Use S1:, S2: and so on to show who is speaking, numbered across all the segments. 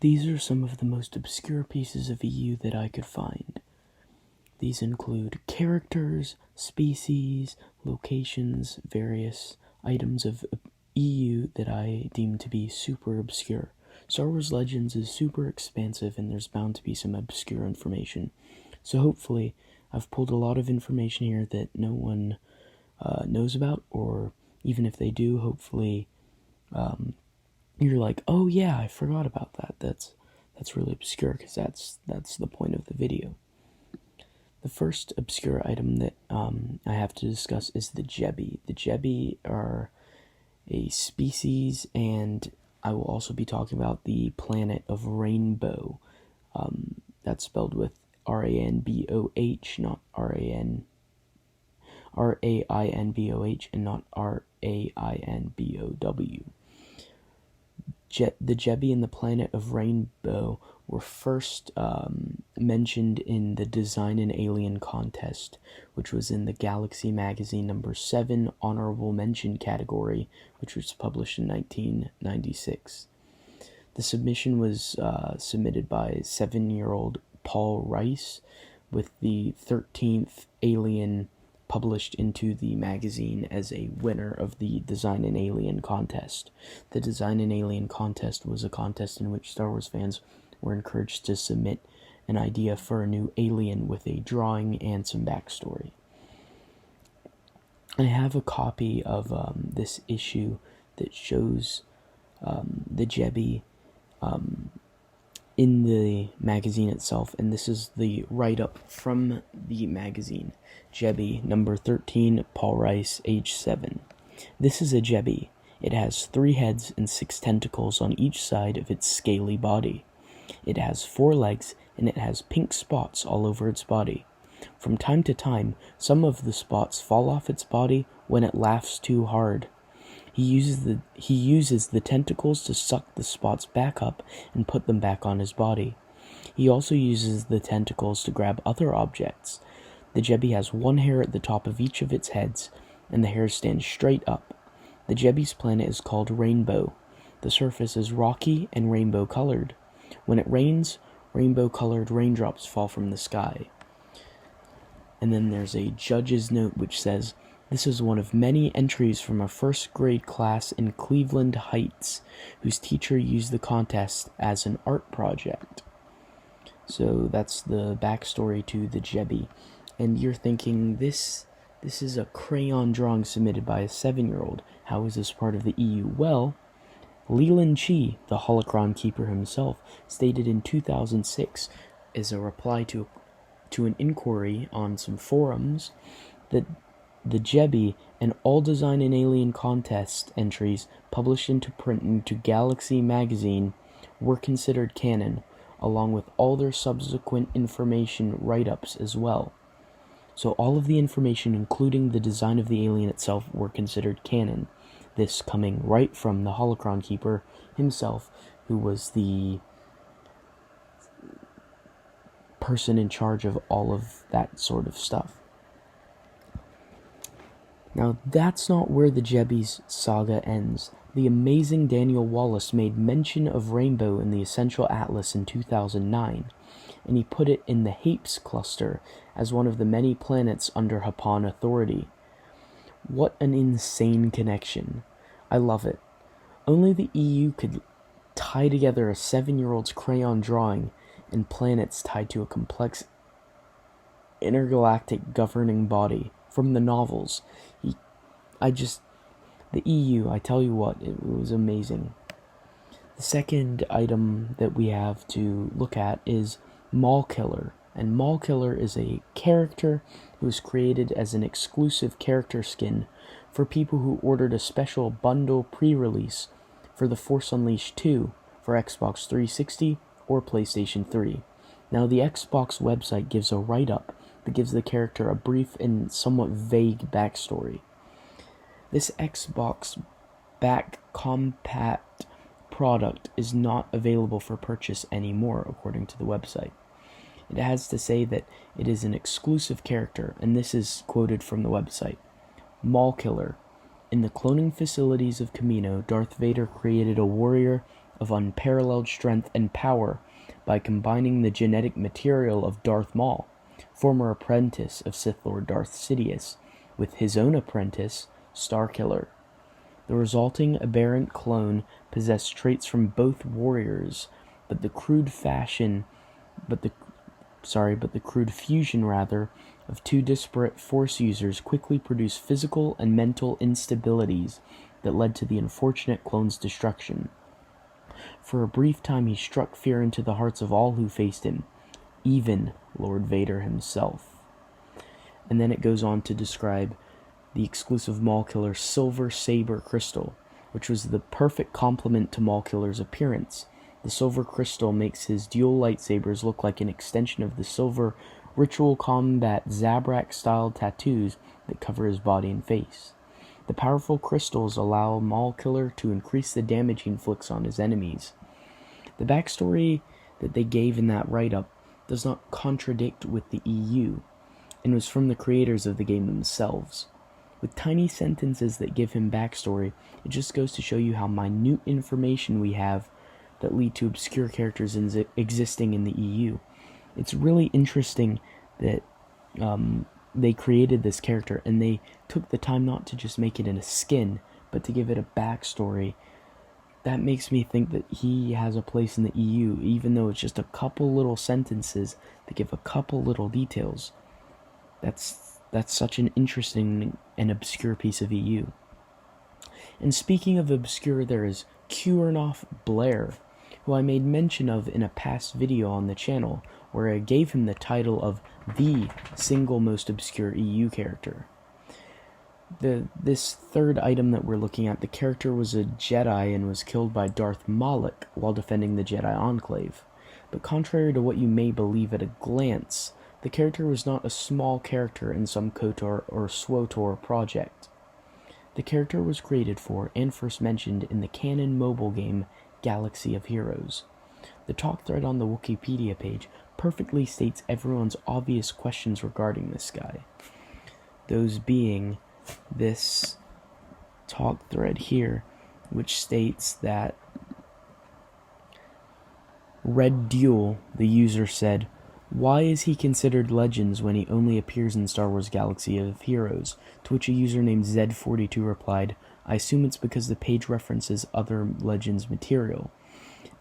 S1: These are some of the most obscure pieces of EU that I could find. These include characters, species, locations, various items of EU that I deem to be super obscure. Star Wars Legends is super expansive and there's bound to be some obscure information. So hopefully I've pulled a lot of information here that no one knows about, or even if they do, hopefully you're like, oh yeah, I forgot about that. That's really obscure, because that's the point of the video. The first obscure item that I have to discuss is the Jeby. The Jeby are a species, and I will also be talking about the planet of Rainbow. That's spelled with R-A-N-B-O-H, not R-A-I-N-B-O-H, and not R-A-I-N-B-O-W. The Jeby and the planet of Rainbow were first mentioned in the Design an Alien contest, which was in the Galaxy Magazine number 7 honorable mention category, which was published in 1996. The submission was submitted by 7-year-old Paul Rice, with the 13th alien published into the magazine as a winner of the Design an Alien contest. The Design an Alien contest was a contest in which Star Wars fans were encouraged to submit an idea for a new alien with a drawing and some backstory. I have a copy of this issue that shows the Jeby in the magazine itself, and this is the write-up from the magazine. Jeby, number 13, Paul Rice, age 7. This is a Jeby. It has 3 heads and 6 tentacles on each side of its scaly body. It has 4 legs, and it has pink spots all over its body. From time to time, some of the spots fall off its body when it laughs too hard. He uses the tentacles to suck the spots back up and put them back on his body. He also uses the tentacles to grab other objects. The Jeby has 1 hair at the top of each of its heads, and the hairs stand straight up. The Jeby's planet is called Rainbow. The surface is rocky and rainbow-colored. When it rains, rainbow-colored raindrops fall from the sky. And then there's a judge's note which says, "This is one of many entries from a first-grade class in Cleveland Heights, whose teacher used the contest as an art project." So that's the backstory to the Jeby. And you're thinking, this is a crayon drawing submitted by a 7-year-old. How is this part of the EU? Well, Leland Chi, the Holocron Keeper himself, stated in 2006, as a reply to an inquiry on some forums, that the Jeby and all Design an Alien contest entries published into print into Galaxy Magazine were considered canon, along with all their subsequent information write-ups as well. So all of the information, including the design of the alien itself, were considered canon. This coming right from the Holocron Keeper himself, who was the person in charge of all of that sort of stuff. Now, that's not where the Jeby's saga ends. The amazing Daniel Wallace made mention of Rainbow in the Essential Atlas in 2009, and he put it in the Hapes cluster as one of the many planets under Hapan authority. What an insane connection. I love it. Only the EU could tie together a 7-year-old's crayon drawing and planets tied to a complex intergalactic governing body from the novels. The EU, I tell you what, it was amazing. The second item that we have to look at is Maulkiller. And Maulkiller is a character who was created as an exclusive character skin for people who ordered a special bundle pre-release for The Force Unleashed 2 for Xbox 360 or PlayStation 3. Now, the Xbox website gives a write-up that gives the character a brief and somewhat vague backstory. This Xbox back compact product is not available for purchase anymore, according to the website. It has to say that it is an exclusive character, and this is quoted from the website. Maulkiller. In the cloning facilities of Kamino, Darth Vader created a warrior of unparalleled strength and power by combining the genetic material of Darth Maul, former apprentice of Sith Lord Darth Sidious, with his own apprentice, Starkiller. The resulting aberrant clone possessed traits from both warriors, but the crude fusion of two disparate Force users quickly produced physical and mental instabilities that led to the unfortunate clone's destruction. For a brief time he struck fear into the hearts of all who faced him, even Lord Vader himself. And then it goes on to describe the exclusive Maulkiller Silver Saber Crystal, which was the perfect complement to Maulkiller's appearance. The silver crystal makes his dual lightsabers look like an extension of the silver ritual combat Zabrak-style tattoos that cover his body and face. The powerful crystals allow Maulkiller to increase the damage he inflicts on his enemies. The backstory that they gave in that write-up does not contradict with the EU, and was from the creators of the game themselves. With tiny sentences that give him backstory, it just goes to show you how minute information we have that lead to obscure characters existing in the EU. It's really interesting that they created this character and they took the time not to just make it in a skin, but to give it a backstory. That makes me think that he has a place in the EU, even though it's just a couple little sentences that give a couple little details. That's such an interesting and obscure piece of EU. And speaking of obscure, there is Kurnoff Blair, who I made mention of in a past video on the channel, where I gave him the title of the single most obscure EU character. This third item that we're looking at, the character was a Jedi and was killed by Darth Malak while defending the Jedi Enclave. But contrary to what you may believe at a glance, the character was not a small character in some KOTOR or SWOTOR project. The character was created for and first mentioned in the canon mobile game Galaxy of Heroes. The talk thread on the Wikipedia page perfectly states everyone's obvious questions regarding this guy. Those being this talk thread here, which states that Red Duel, the user, said, "Why is he considered Legends when he only appears in Star Wars Galaxy of Heroes?" To which a user named Zed42 replied, "I assume it's because the page references other Legends material."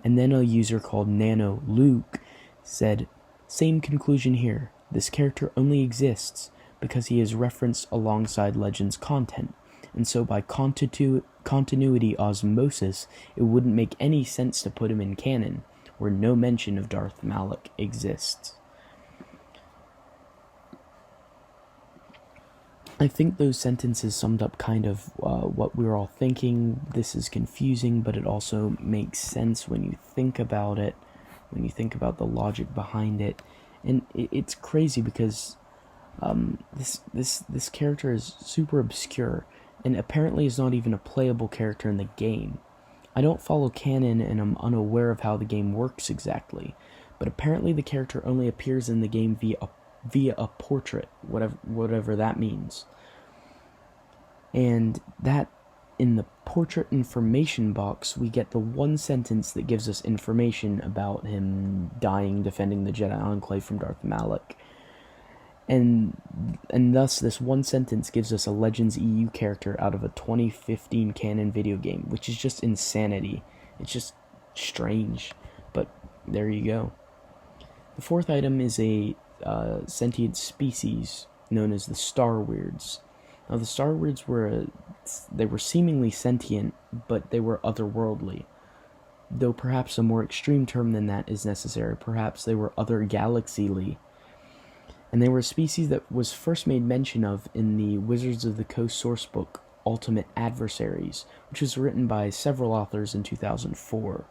S1: And then a user called Nano Luke said, "Same conclusion here. This character only exists because he is referenced alongside Legends content, and so by continuity osmosis, it wouldn't make any sense to put him in canon, where no mention of Darth Malak exists." I think those sentences summed up kind of what we were all thinking. This is confusing, but it also makes sense when you think about it, when you think about the logic behind it. And it's crazy because this character is super obscure, and apparently is not even a playable character in the game. I don't follow canon, and I'm unaware of how the game works exactly, but apparently the character only appears in the game via a portrait, whatever that means. And that, in the portrait information box, we get the one sentence that gives us information about him dying defending the Jedi Enclave from Darth Malak. And thus this one sentence gives us a Legends EU character out of a 2015 canon video game, which is just insanity. It's just strange, but there you go. The fourth item is a sentient species known as the Starweirds. Now the Starweirds were seemingly sentient, but they were otherworldly. Though perhaps a more extreme term than that is necessary. Perhaps they were other galaxy-ly. And they were a species that was first made mention of in the Wizards of the Coast sourcebook, Ultimate Adversaries, which was written by several authors in 2004.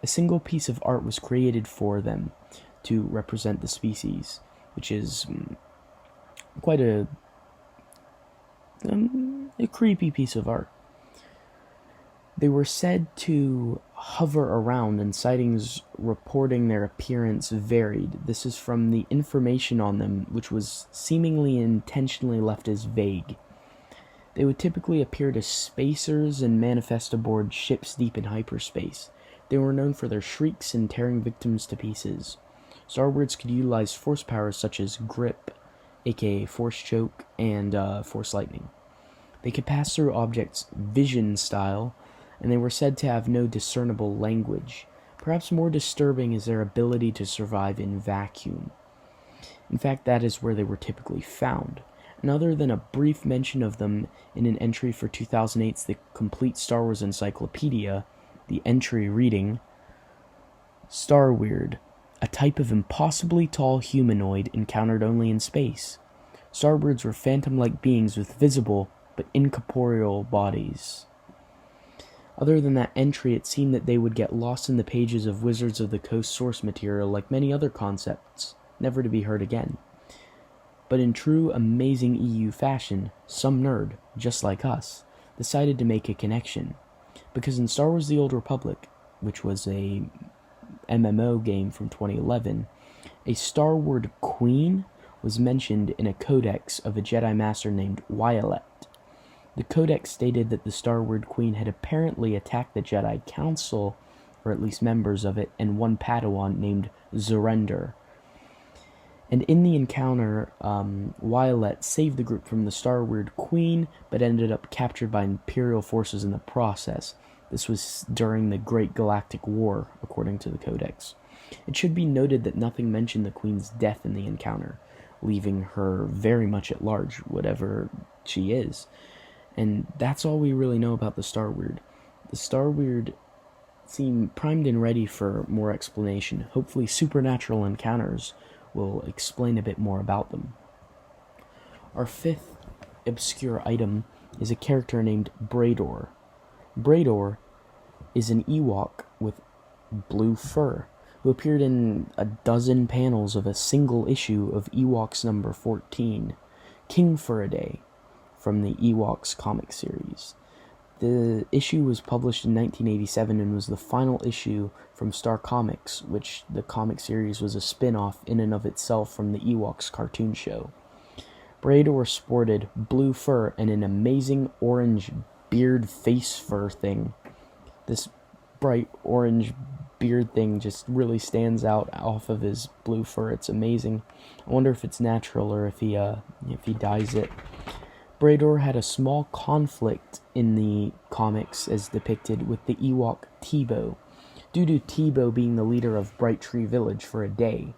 S1: A single piece of art was created for them to represent the species, which is quite a creepy piece of art. They were said to hover around, and sightings reporting their appearance varied. This is from the information on them, which was seemingly intentionally left as vague. They would typically appear to spacers and manifest aboard ships deep in hyperspace. They were known for their shrieks and tearing victims to pieces. Starweirds could utilize force powers such as grip, aka force choke, and force lightning. They could pass through objects vision style, and they were said to have no discernible language. Perhaps more disturbing is their ability to survive in vacuum. In fact, that is where they were typically found. And other than a brief mention of them in an entry for 2008's The Complete Star Wars Encyclopedia, the entry reading, Starweird, a type of impossibly tall humanoid encountered only in space. Starweirds were phantom-like beings with visible but incorporeal bodies. Other than that entry, it seemed that they would get lost in the pages of Wizards of the Coast source material like many other concepts, never to be heard again. But in true amazing EU fashion, some nerd, just like us, decided to make a connection. Because in Star Wars The Old Republic, which was a MMO game from 2011, a Starward Queen was mentioned in a codex of a Jedi Master named Wyatt. The codex stated that the Starward Queen had apparently attacked the Jedi Council, or at least members of it, and one Padawan named Zurender. And in the encounter, Wyatt saved the group from the Starward Queen, but ended up captured by Imperial forces in the process. This was during the Great Galactic War, according to the codex. It should be noted that nothing mentioned the Queen's death in the encounter, leaving her very much at large, whatever she is. And that's all we really know about the Starweird. The Starweird seem primed and ready for more explanation. Hopefully supernatural encounters will explain a bit more about them. Our fifth obscure item is a character named Brador. Brador is an Ewok with blue fur, who appeared in a dozen panels of a single issue of Ewoks number 14, King for a Day, from the Ewoks comic series. The issue was published in 1987 and was the final issue from Star Comics, which the comic series was a spin-off in and of itself from the Ewoks cartoon show. Brador sported blue fur and an amazing orange beard face fur thing. This bright orange beard thing just really stands out off of his blue fur. It's amazing. I wonder if it's natural or if he dyes it. Brador had a small conflict in the comics as depicted with the Ewok Teebo, due to Teebo being the leader of Bright Tree Village for a day.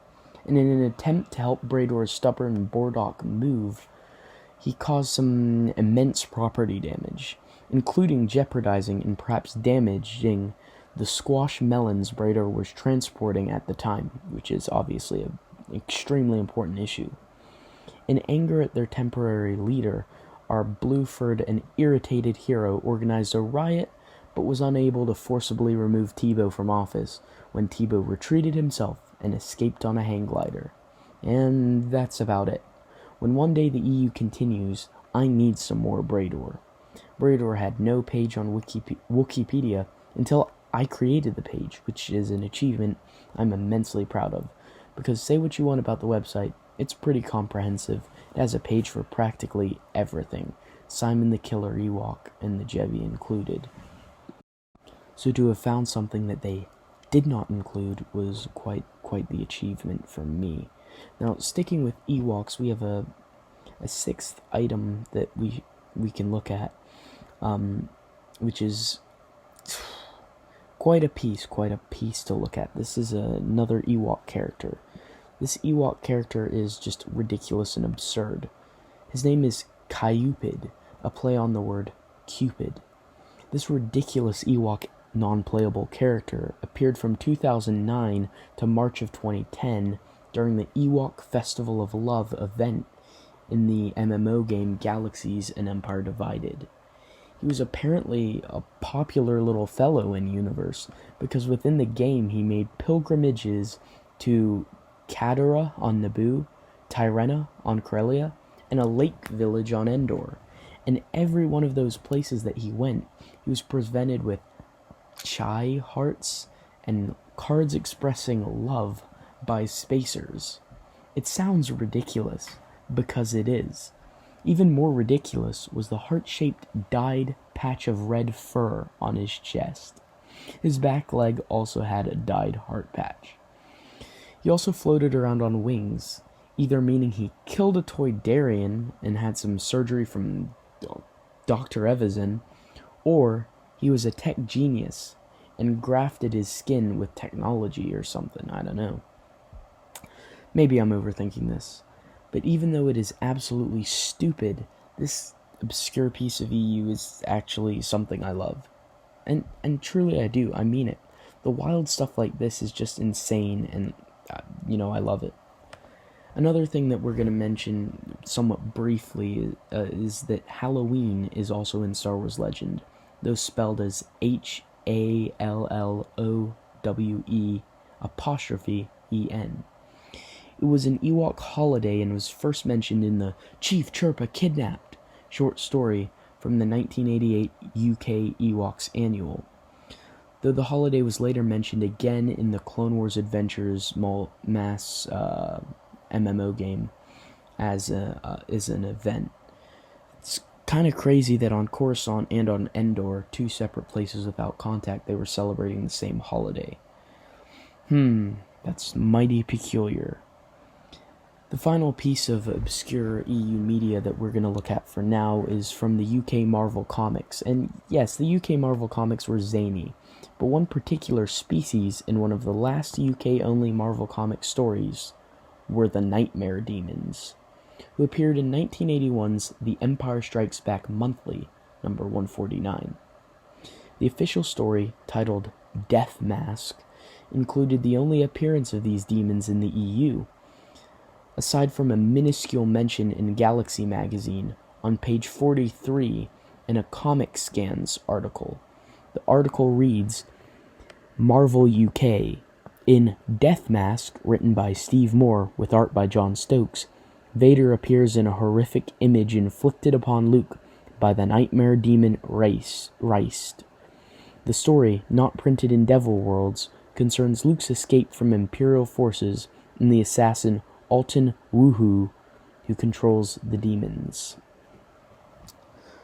S1: And in an attempt to help Brador's stubborn Bordok move, he caused some immense property damage, including jeopardizing and perhaps damaging the squash melons Brador was transporting at the time, which is obviously an extremely important issue. In anger at their temporary leader, our blue-furred and irritated hero organized a riot, but was unable to forcibly remove Teebo from office when Teebo retreated himself and escaped on a hang glider. And that's about it. When one day the EU continues, I need some more Brador. Brador had no page on Wikipedia until I created the page, which is an achievement I'm immensely proud of. Because say what you want about the website, it's pretty comprehensive. It has a page for practically everything, Simon the Killer Ewok and the Jeby included. So to have found something that they did not include was quite the achievement for me. Now, sticking with Ewoks, we have a sixth item that we can look at, which is quite a piece to look at. This is another Ewok character. This Ewok character is just ridiculous and absurd. His name is Kyoopid, a play on the word Cupid. This ridiculous Ewok non-playable character appeared from 2009 to March of 2010 during the Ewok Festival of Love event in the MMO game Galaxies and Empire Divided. He was apparently a popular little fellow in universe, because within the game he made pilgrimages to Kadara on Naboo, Tyrena on Corellia, and a lake village on Endor. And every one of those places that he went, he was presented with chai hearts and cards expressing love by spacers. It sounds ridiculous, because it is. Even more ridiculous was the heart-shaped dyed patch of red fur on his chest. His back leg also had a dyed heart patch. He also floated around on wings, either meaning he killed a toy Darien and had some surgery from Dr. Evazan, or he was a tech genius and grafted his skin with technology or something, I don't know. Maybe I'm overthinking this, but even though it is absolutely stupid, this obscure piece of EU is actually something I love. And truly I do, I mean it. The wild stuff like this is just insane, and, I love it. Another thing that we're going to mention somewhat briefly is that Hallowe'en is also in Star Wars Legend, though spelled as HALLOWE''EN. It was an Ewok holiday and was first mentioned in the Chief Chirpa Kidnapped short story from the 1988 UK Ewoks Annual, though the holiday was later mentioned again in the Clone Wars Adventures mass MMO game as an event. It's kind of crazy that on Coruscant and on Endor, two separate places without contact, they were celebrating the same holiday. That's mighty peculiar. The final piece of obscure EU media that we're going to look at for now is from the UK Marvel Comics. And yes, the UK Marvel Comics were zany, but one particular species in one of the last UK-only Marvel Comics stories were the Nightmare Demons, who appeared in 1981's The Empire Strikes Back Monthly, number 149. The official story, titled Death Mask, included the only appearance of these demons in the EU, aside from a minuscule mention in Galaxy magazine on page 43 in a Comic Scans article. The article reads, Marvel UK. In Death Mask, written by Steve Moore with art by John Stokes, Vader appears in a horrific image inflicted upon Luke by the nightmare demon Reist. The story, not printed in Devil Worlds, concerns Luke's escape from Imperial forces and the assassin Alton Woohoo, who controls the demons.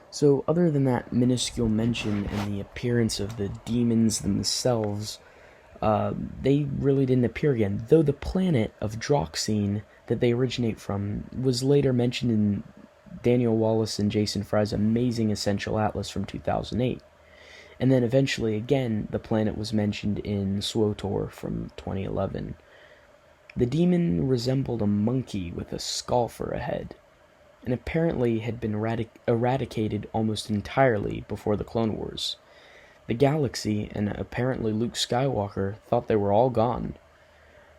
S1: So, other than that minuscule mention and the appearance of the demons themselves, they really didn't appear again, though the planet of Droxine that they originate from was later mentioned in Daniel Wallace and Jason Fry's amazing Essential Atlas from 2008. And then eventually again, the planet was mentioned in SWOTOR from 2011. The demon resembled a monkey with a skull for a head, and apparently had been eradicated almost entirely before the Clone Wars. The galaxy, and apparently Luke Skywalker, thought they were all gone.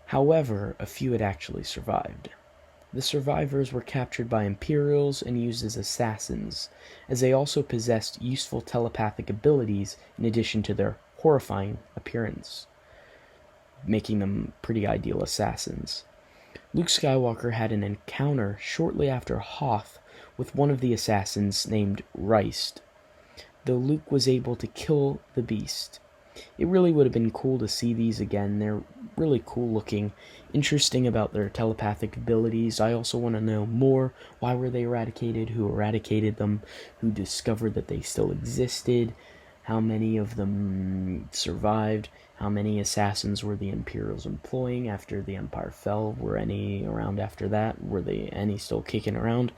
S1: However, a few had actually survived. The survivors were captured by Imperials and used as assassins, as they also possessed useful telepathic abilities in addition to their horrifying appearance, making them pretty ideal assassins. Luke Skywalker had an encounter shortly after Hoth with one of the assassins named Reist, though Luke was able to kill the beast. It really would have been cool to see these again. They're really cool looking, interesting about their telepathic abilities. I also want to know more. Why were they eradicated? Who eradicated them? Who discovered that they still existed? How many of them survived? How many assassins were the Imperials employing after the Empire fell? Were any around after that? Were they any still kicking around?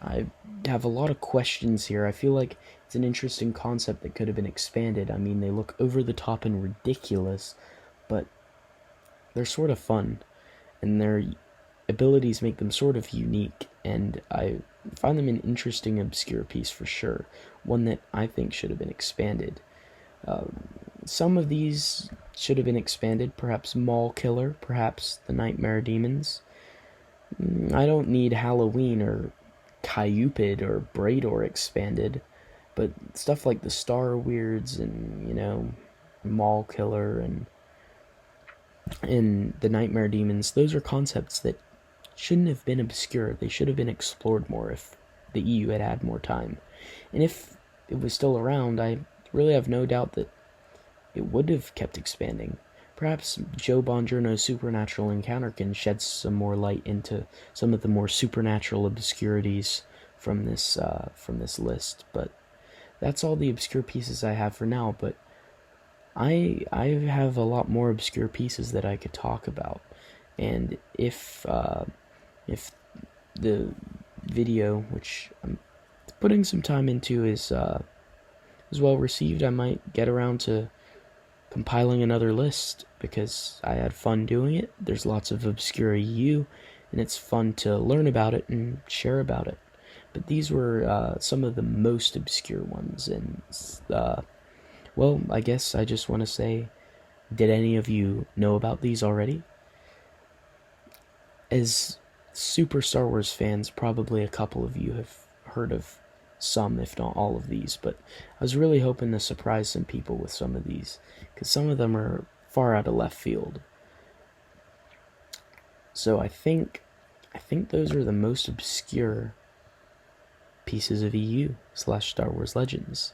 S1: I have a lot of questions here. I feel like it's an interesting concept that could have been expanded. I mean, they look over the top and ridiculous, but they're sort of fun, and their abilities make them sort of unique, and I find them an interesting, obscure piece for sure. One that I think should have been expanded. Some of these should have been expanded, perhaps Maulkiller, perhaps the Nightmare Demons. I don't need Hallowe'en or Kyoopid or Brador expanded, but stuff like the Starweirds and, Maulkiller and the Nightmare Demons, those are concepts that shouldn't have been obscure. They should have been explored more if the EU had had more time. And if it was still around, I really have no doubt that it would have kept expanding. Perhaps Joe Bongiorno's supernatural encounter can shed some more light into some of the more supernatural obscurities from this list. But that's all the obscure pieces I have for now. But I have a lot more obscure pieces that I could talk about, and if the video, which I'm putting some time into, is well received, I might get around to compiling another list, because I had fun doing it. There's lots of obscure EU, and it's fun to learn about it and share about it. But these were some of the most obscure ones, and well, I guess I just want to say, did any of you know about these already? As super Star Wars fans, probably a couple of you have heard of some, if not all of these, but I was really hoping to surprise some people with some of these, because some of them are far out of left field. So I think those are the most obscure pieces of EU / Star Wars Legends.